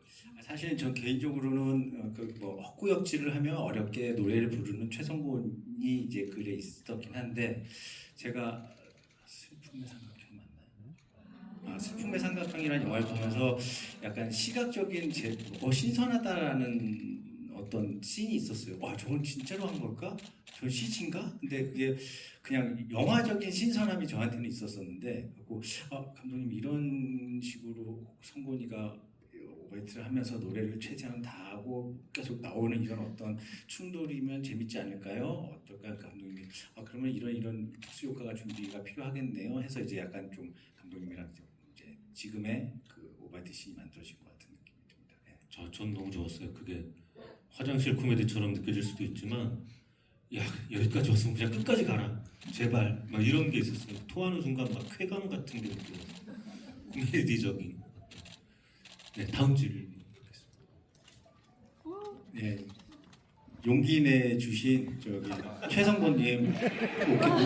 사실 전 개인적으로는 헛구역질을 하면 어렵게 노래를 부르는 최성곤이 이제 글에 있었긴 한데 제가 슬픔의 삼각형 맞나요? 슬픔의 삼각형이라는 영화를 보면서 약간 시각적인 신선하다라는 어떤 씬이 있었어요. 와 저건 진짜로 한 걸까? 저건 CG인가? 근데 그게 그냥 영화적인 신선함이 저한테는 있었었는데 감독님 이런 식으로 성곤이가 오바이트를 하면서 노래를 최대한 다 하고 계속 나오는 이런 어떤 충돌이면 재밌지 않을까요? 어떨까 감독님이 그러면 이런 특수 효과가 준비가 필요하겠네요 해서 이제 약간 좀 감독님이랑 이제 지금의 그 오바이트 씬이 만들어진 것 같은 느낌이 듭니다. 네. 전 너무 좋았어요. 그게 화장실 코미디처럼 느껴질 수도 있지만 야 여기까지 왔으면 그냥 끝까지 가라 제발 막 이런 게 있었어요. 토하는 순간 막 쾌감 같은 게 느껴졌어요. 코미디적인. 네 다음 질문. 네, 용기 내 주신 저기 최성곤님 옷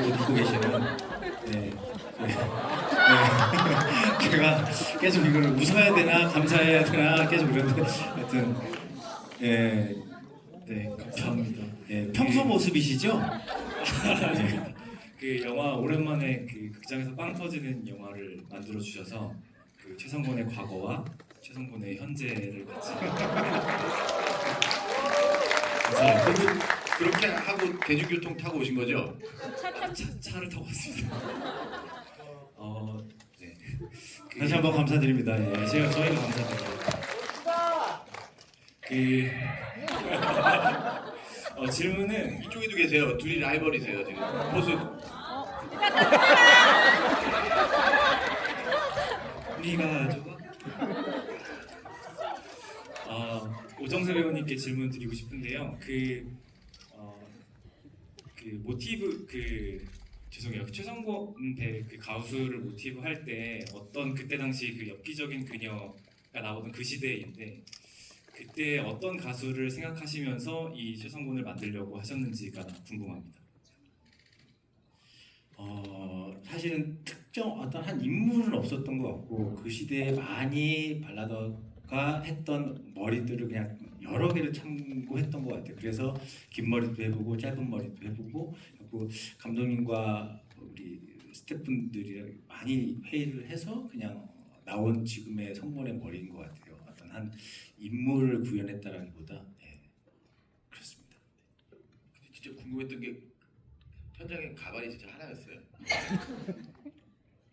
입고 계시는 네. 제가 계속 이걸 웃어야 되나 감사해야 되나 계속 그런데 하여튼 네 감사합니다. 평소 모습이시죠? 그 영화 오랜만에 그 극장에서 빵 터지는 영화를 만들어 주셔서 그 최성곤의 과거와 최성곤의 현재를 같이 그리고 그렇게 하고 대중교통 타고 오신 거죠? 차를 타고 왔습니다. 네. 다시 한번 감사드립니다. 예. 저희가 감사드려요. 질문은 이쪽에도 계세요. 둘이 라이벌이세요 지금. 보수 우리가 저거 오정세 배우님께 질문 드리고 싶은데요. 그 모티브 죄송해요. 최성곤 그 가수를 모티브 할 때 어떤 그때 당시 그 엽기적인 그녀가 나오던 그 시대인데 그때 어떤 가수를 생각하시면서 이 최성곤을 만들려고 하셨는지가 궁금합니다. 사실은 특정 어떤 한 인물은 없었던 것 같고 그 시대에 많이 발라더가 했던 머리들을 그냥 여러 개를 참고했던 것 같아요. 그래서 긴 머리도 해보고 짧은 머리도 해보고 그리고 감독님과 우리 스태프분들이 많이 회의를 해서 그냥 나온 지금의 성곤의 머리인 것 같아요. 어떤 한 인물을 구현했다라기보다 그렇습니다. 근데 진짜 궁금했던 게 현장에 가발이 진짜 하나였어요.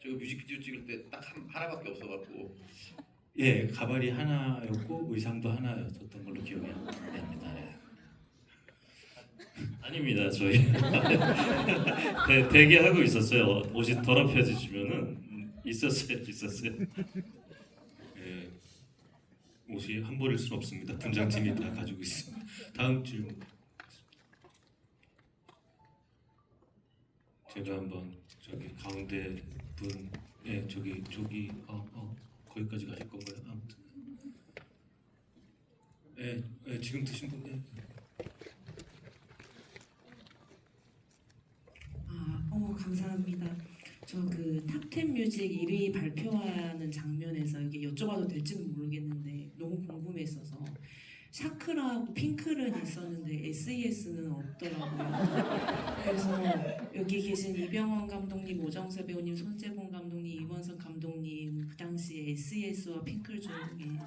제가 뮤직비디오 찍을 때 딱 하나밖에 없어갖고 가발이 하나였고 의상도 하나였었던 걸로 기억이 납니다. 아닙니다. 저희 대기하고 있었어요. 옷이 더럽혀지시면은 있었어요. 옷이 한 벌일 수는 없습니다. 분장팀이 다 가지고 있습니다. 다음 질문. 제가 한번 저기 가운데 분, 저기 거기까지 가실 건가요? 아무튼, 지금 드신 분, 감사합니다. 저 그 탑10 뮤직 1위 발표하는 장면에서 이게 여쭤봐도 될지는 모르겠는데 너무 궁금했어서 샤크라하고 핑클은 있었는데 SES는 없더라고요. 그래서 여기 계신 이병헌 감독님, 오정세 배우님, 손재곤 감독님, 임원석 감독님 그 당시에 SES와 핑클 중에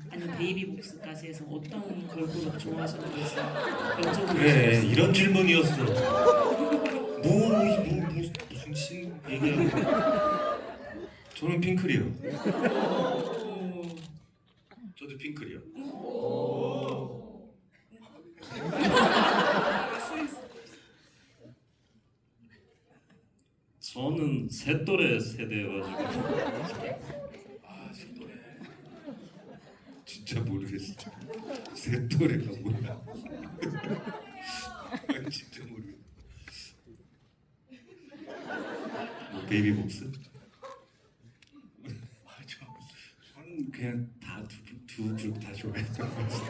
아니면 베이비복스까지 해서 어떤 걸그룹 좋아하셨는지 여쭤보고 그래 싶었어요. 이런 질문이었어. 무슨 신 얘기하고? 저는 핑클이요. 저도 핑클이요. 저는 새또래 세대여가지고 새또래. 진짜 모르겠어. 새또래가 뭐야? 진짜 모르겠어. 베이비복스? 저는 그냥 다 두 그룹 다 좋아했던 것 같아요.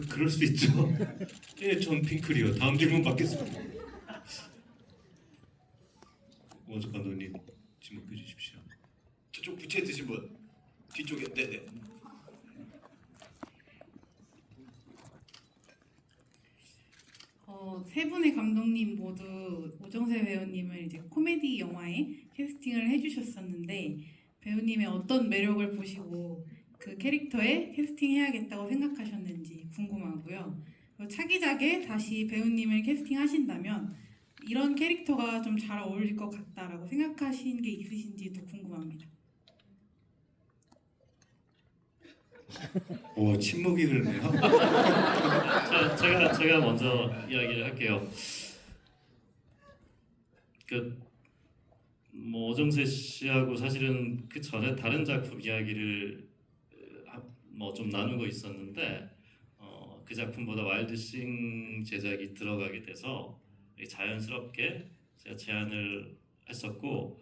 그럴 수 있죠. 전 핑클이요. 다음 질문 받겠습니다. 원석 감독님 질문해 주십시오. 저쪽 부채 드신 분 뒤쪽에 네네. 세 분의 감독님 모두 오정세 배우님을 이제 코미디 영화에 캐스팅을 해주셨었는데 배우님의 어떤 매력을 보시고 그 캐릭터에 캐스팅해야겠다고 생각하셨는지 궁금하고요. 차기작에 다시 배우님을 캐스팅하신다면 이런 캐릭터가 좀 잘 어울릴 것 같다라고 생각하신 게 있으신지도 궁금합니다. 침묵이 흐르네요. 제가 먼저 이야기를 할게요. 뭐 오정세 씨하고 사실은 그 전에 다른 작품 이야기를 뭐 좀 나누고 있었는데 그 작품보다 와일드싱 제작이 들어가게 돼서 자연스럽게 제가 제안을 했었고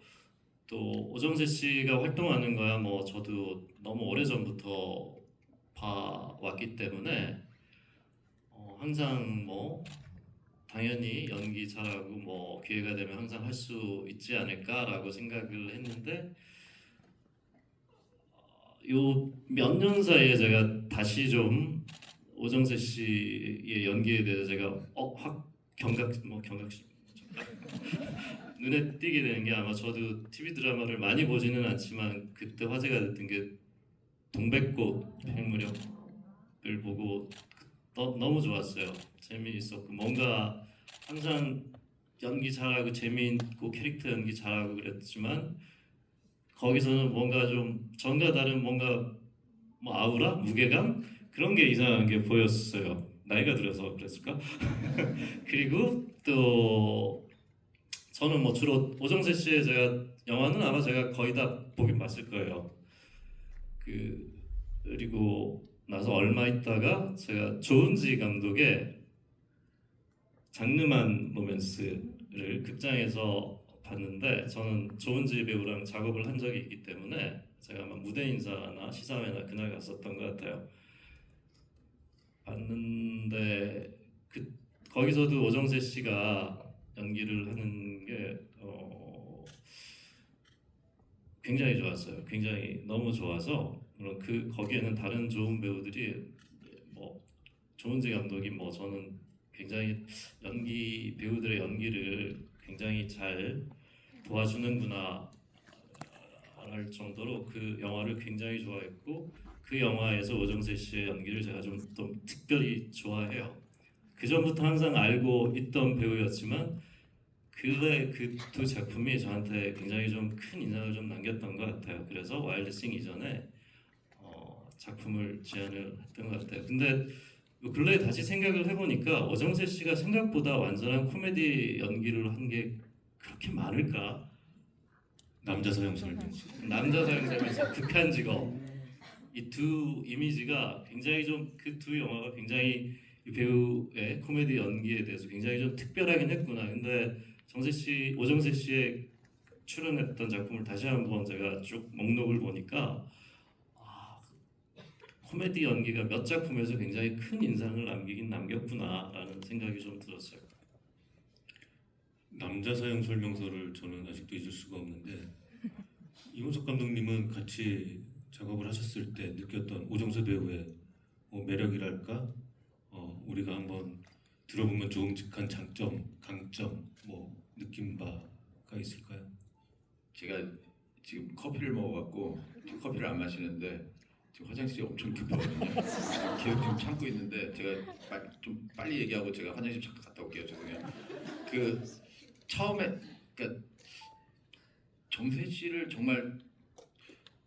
또 오정세 씨가 활동하는 거야 뭐 저도 너무 오래 전부터 봐왔기 때문에 항상 뭐 당연히 연기 잘하고 뭐 기회가 되면 항상 할 수 있지 않을까라고 생각을 했는데 요 몇 년 사이에 제가 다시 좀 오정세 씨의 연기에 대해서 제가 확 경각 눈에 띄게 되는 게 아마 저도 TV 드라마를 많이 보지는 않지만 그때 화제가 됐던 게 동백꽃 백무렵을 보고 너무 좋았어요. 재미있었고 뭔가 항상 연기 잘하고 재미있고 캐릭터 연기 잘하고 그랬지만 거기서는 뭔가 좀 전과 다른 뭔가 뭐 아우라 무게감 그런 게 이상한 게 보였어요. 나이가 들어서 그랬을까? 그리고 또 저는 뭐 주로 오정세 씨의 제가 영화는 아마 제가 거의 다 보긴 봤을 거예요. 그리고 나서 얼마 있다가 제가 조은지 감독의 장르만 로맨스를 극장에서 봤는데 저는 조은지 배우랑 작업을 한 적이 있기 때문에 제가 아마 무대 인사나 시사회나 그날 갔었던 것 같아요. 봤는데 거기서도 오정세 씨가 연기를 하는 게 굉장히 좋았어요. 굉장히 너무 좋아서 물론 거기에는 다른 좋은 배우들이 뭐 조은지 감독이 뭐 저는 굉장히 배우들의 연기를 굉장히 잘 도와주는구나 할 정도로 그 영화를 굉장히 좋아했고 그 영화에서 오정세 씨의 연기를 제가 좀 특별히 좋아해요. 그 전부터 항상 알고 있던 배우였지만 근래 그 두 작품이 저한테 굉장히 좀 큰 인상을 좀 남겼던 것 같아요. 그래서 와일드 싱 이전에 작품을 제안을 했던 것 같아요. 근데 근래에 다시 생각을 해보니까 오정세 씨가 생각보다 완전한 코미디 연기를 한 게 그렇게 많을까? 남자 사형 설명. 남자 사형 설명, 극한 직업 이 두 이미지가 굉장히 좀 그 두 영화가 굉장히 이 배우의 코미디 연기에 대해서 굉장히 좀 특별하긴 했구나. 근데 오정세 씨의 출연했던 작품을 다시 한번 제가 쭉 목록을 보니까 코미디 연기가 몇 작품에서 굉장히 큰 인상을 남기긴 남겼구나라는 생각이 좀 들었어요. 남자 사형 설명서를 저는 아직도 잊을 수가 없는데 이문석 감독님은 같이 작업을 하셨을 때 느꼈던 오정세 배우의 매력이랄까 우리가 한번 들어보면 좋음직한 장점, 강점 느낀 바가 있을까요? 제가 지금 커피를 먹어갖고 지금 커피를 안 마시는데 지금 화장실이 엄청 급하거든요. 계속 지금 참고 있는데 제가 좀 빨리 얘기하고 제가 화장실 잠깐 갔다 올게요. 죄송해요. 처음에 정세 씨를 정말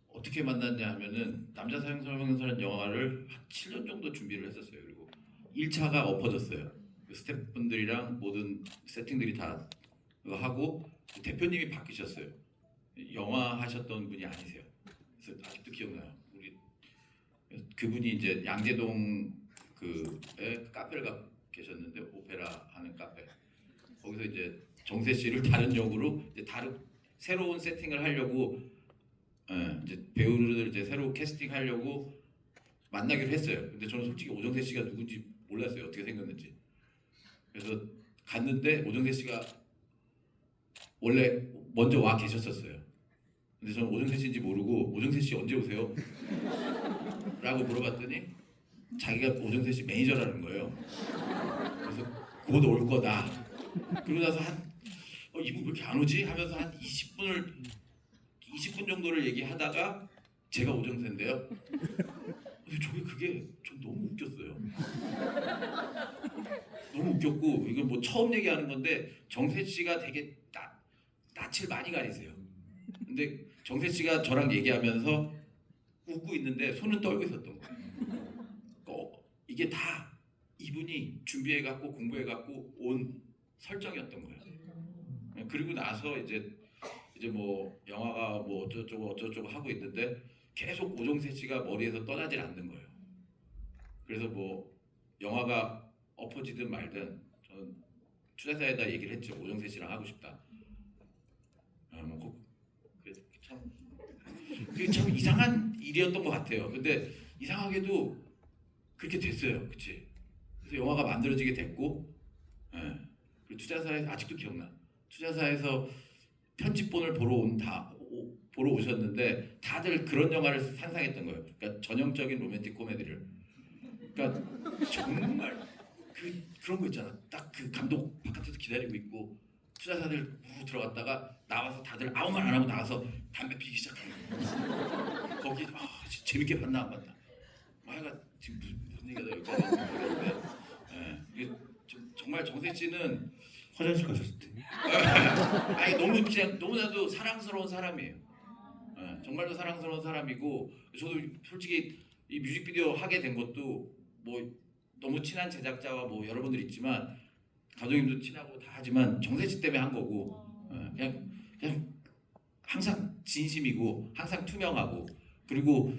어떻게 만났냐 하면은 남자 사형 설명서라는 영화를 한 7년 정도 준비를 했었어요. 그리고 1차가 엎어졌어요. 스태프분들이랑 모든 세팅들이 다 하고 대표님이 바뀌셨어요. 영화 하셨던 분이 아니세요. 그래서 아직도 기억나요. 그분이 이제 양재동 그에 카페를 계셨는데 오페라 하는 카페. 거기서 이제 정세 씨를 다른 역으로 이제 새로운 세팅을 하려고 이제 배우를 이제 새로 캐스팅하려고 만나기로 했어요. 근데 저는 솔직히 오정세 씨가 누군지 몰랐어요. 어떻게 생겼는지. 그래서 갔는데 오정세 씨가 원래 먼저 와 계셨었어요. 근데 저는 오정세 씨인지 모르고 오정세 씨 언제 오세요? 라고 물어봤더니 자기가 오정세 씨 매니저라는 거예요. 그래서 곧 올 거다. 그러고 나서 이분 왜 이렇게 안 오지? 하면서 한 20분 정도를 얘기하다가 제가 오정세인데요. 그게 좀 너무 웃겼어요. 너무 웃겼고 이건 뭐 처음 얘기하는 건데 정세 씨가 되게 낯을 많이 가리세요. 근데 정세 씨가 저랑 얘기하면서 웃고 있는데 손은 떨고 있었던 거예요. 이게 다 이분이 준비해갖고 공부해갖고 온 설정이었던 거예요. 그리고 나서 이제 뭐 영화가 뭐 어쩌고 하고 있는데 계속 오정세 씨가 머리에서 떠나질 않는 거예요. 그래서 뭐 영화가 엎어지든 말든 저는 투자사에다 얘기를 했죠. 오정세 씨랑 하고 싶다. 뭐 꼭 그래서 그게 참 이상한 일이었던 것 같아요. 근데 이상하게도 그렇게 됐어요. 그치? 그래서 영화가 만들어지게 됐고, 예. 그리고 투자사에 아직도 기억나. 투자사에서 편집본을 보러 오셨는데 다들 그런 영화를 상상했던 거예요. 그러니까 전형적인 로맨틱 코미디를. 그러니까 정말 그런 거 있잖아. 딱 그 감독 바깥에서 기다리고 있고 투자사들 들어갔다가 나와서 다들 아무 말 안 하고 나가서 담배 피기 시작하는 거예요. 거기 재밌게 봤나 안 봤나. 마이가 지금 무슨 얘기가 여기까지 있는데, 이게 정말 정세 씨는 화장실 가셨을 때. 아니 너무 그냥 너무나도 사랑스러운 사람이에요. 정말로 사랑스러운 사람이고 저도 솔직히 이 뮤직비디오 하게 된 것도 뭐 너무 친한 제작자와 뭐 여러분들 있지만 감독님도 친하고 다 하지만 정세 씨 때문에 한 거고 그냥 항상 진심이고 항상 투명하고 그리고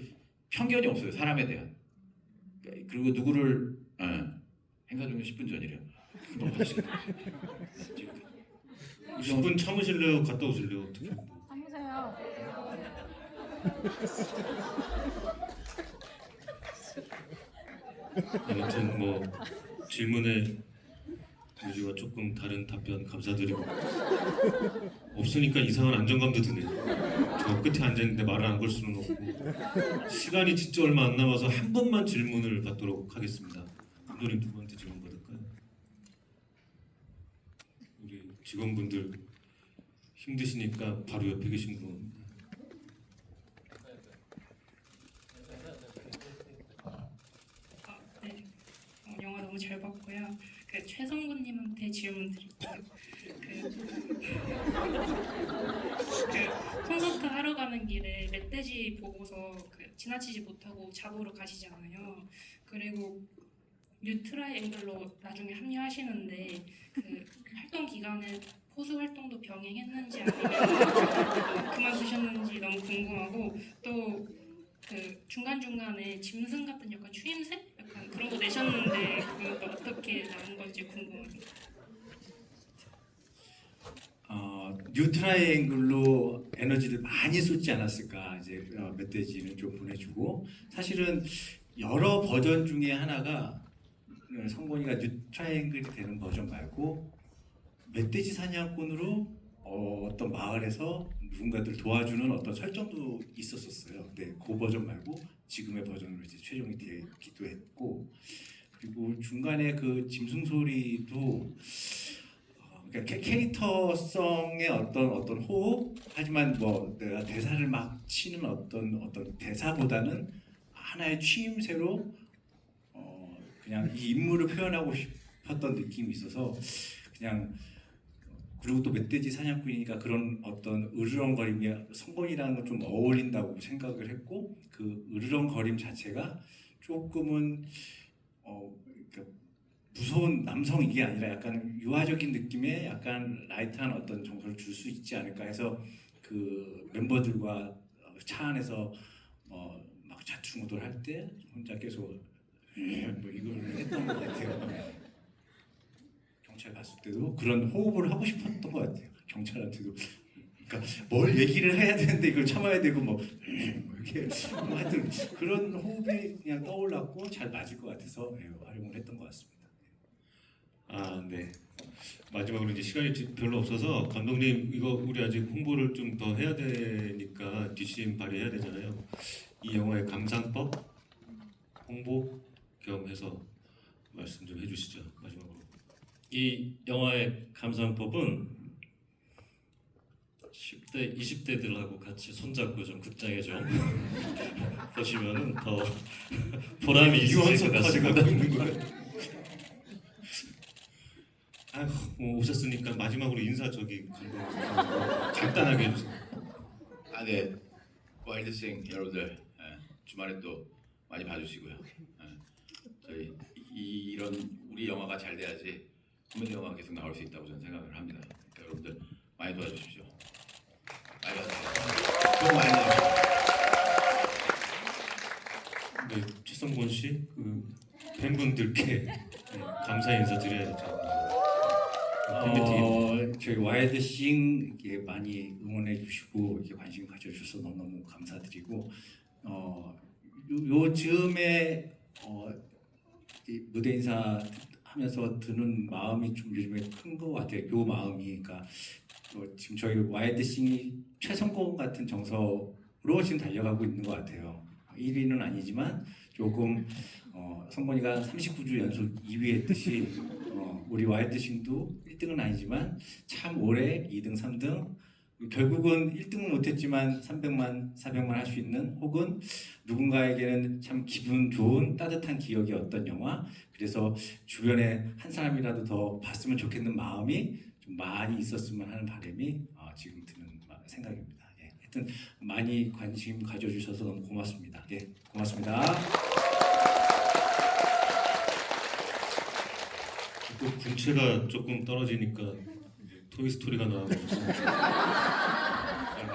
편견이 없어요 사람에 대한. 그리고 누구를 행사 종료 10분 전이래요. 10분 참으실래요? 갔다 오실래요? 어떻게? 참으세요. 아무튼 뭐 질문에 요지와 조금 다른 답변 감사드리고 없으니까 이상한 안정감도 드네요. 저 끝에 앉아있는데 말을 안 걸 수는 없고 시간이 진짜 얼마 안 남아서 한 번만 질문을 받도록 하겠습니다. 감독님 누구한테 질문 받을까요? 우리 직원분들 힘드시니까 바로 옆에 계신 분. 네. 영화 너무 잘 봤고요. 그 최성구님한테 질문 드릴게요. 그 콘서트 하러 가는 길에 멧돼지 보고서 지나치지 못하고 잡으러 가시잖아요. 그리고 뉴트라이앵글로 나중에 합류하시는데 그 활동 기간에 포수 활동도 병행했는지 아니면 그만두셨는지 너무 궁금하고 또 그 중간중간에 짐승 같은 약간 추임새? 약간 그런 거 내셨는데 그건 어떻게 나온 건지 궁금합니다. 뉴트라이앵글로 에너지를 많이 쏟지 않았을까. 이제 멧돼지는 좀 보내주고 사실은 여러 버전 중에 하나가 성곤이가 뉴트라이앵글이 되는 버전 말고 멧돼지 사냥꾼으로 어떤 마을에서 누군가들 도와주는 어떤 설정도 있었었어요. 근데 그 버전 말고 지금의 버전으로 이제 최종이 되기도 했고 그리고 중간에 그 짐승 소리도 그러니까 캐릭터성의 어떤 호흡 하지만 뭐 내가 대사를 막 치는 어떤 대사보다는 하나의 취임새로 그냥 이 인물을 표현하고 싶었던 느낌이 있어서 그냥 그리고 또 멧돼지 사냥꾼이니까 그런 어떤 으르렁거림이 성곤이라는 건 좀 어울린다고 생각을 했고 그 으르렁거림 자체가 조금은 그러니까 무서운 남성 이게 아니라 약간 유아적인 느낌의 약간 라이트한 어떤 정서를 줄 수 있지 않을까 해서 그 멤버들과 차 안에서 막 좌충우돌 할 때 혼자 계속 뭐 이걸 했던 것 같아요. 경찰 봤을 때도 그런 호흡을 하고 싶었던 것 같아요. 경찰한테도 그러니까 뭘 얘기를 해야 되는데 이걸 참아야 되고 뭐 이렇게 뭐 하여튼 그런 호흡이 그냥 떠올랐고 잘 맞을 것 같아서 활용을 했던 것 같습니다. 아, 네. 마지막으로 이제 시간이 별로 없어서 감독님 이거 우리 아직 홍보를 좀 더 해야 되니까 DCM 발휘해야 되잖아요. 이 영화의 감상법 홍보 겸 해서 말씀 좀 해주시죠. 마지막으로. 이 영화의 감상법은 10대, 20대들하고 같이 손잡고 좀 극장에 좀 보시면은 더 보람이 있으실 것 같습니다. 아휴, 뭐 오셨으니까 마지막으로 인사 저기 간단하게 해주세요. 아, 네. 와일드생 여러분들 주말에 또 많이 봐주시고요. 저희 이런 우리 영화가 잘 돼야지 코미디 영화가 계속 나올 수 있다고 저는 생각을 합니다. 그러니까 여러분들 많이 도와주십시오. 많이 봐주세요. 좀 많이 나와주세요. 네, 최성곤 씨, 팬분들께 감사 인사 드려야죠. 팬미팅에. 저희 와일드 싱 이렇게 많이 응원해 주시고 이렇게 관심 가져주셔서 너무너무 감사드리고 요즘에 이 무대 인사 하면서 드는 마음이 좀 요즘에 큰 것 같아요. 요 마음이 그러니까 지금 저희 와일드 싱이 최성공 같은 정서로 지금 달려가고 있는 것 같아요. 1위는 아니지만 조금 성건이가 39주 연속 2위 했듯이 우리 와일드 싱도 1등은 아니지만 참 올해 2등, 3등 결국은 1등은 못했지만 300만, 400만 할 수 있는 혹은 누군가에게는 참 기분 좋은 따뜻한 기억이 어떤 영화 그래서 주변에 한 사람이라도 더 봤으면 좋겠는 마음이 좀 많이 있었으면 하는 바람이 지금 드는 생각입니다. 예, 하여튼 많이 관심 가져주셔서 너무 고맙습니다. 예, 고맙습니다. 또 군체가 조금 떨어지니까 이제 토이스토리가 나와가지고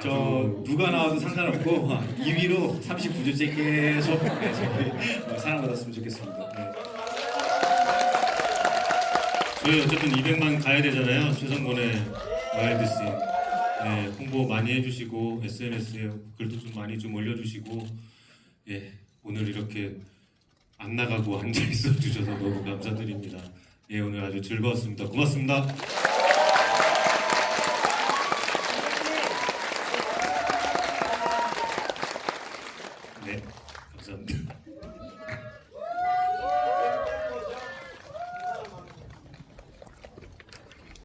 저 누가 나와도 상관없고 2위로 39주째 계속 사랑받았으면 좋겠습니다. 네. 저희 어쨌든 200만 가야 되잖아요. 최성곤의 와일드싱. 네, 홍보 많이 해주시고 SNS에 글도 좀 많이 좀 올려주시고 예, 오늘 이렇게 안 나가고 앉아 있어 주셔서 너무 감사드립니다. 예, 오늘 아주 즐거웠습니다. 고맙습니다.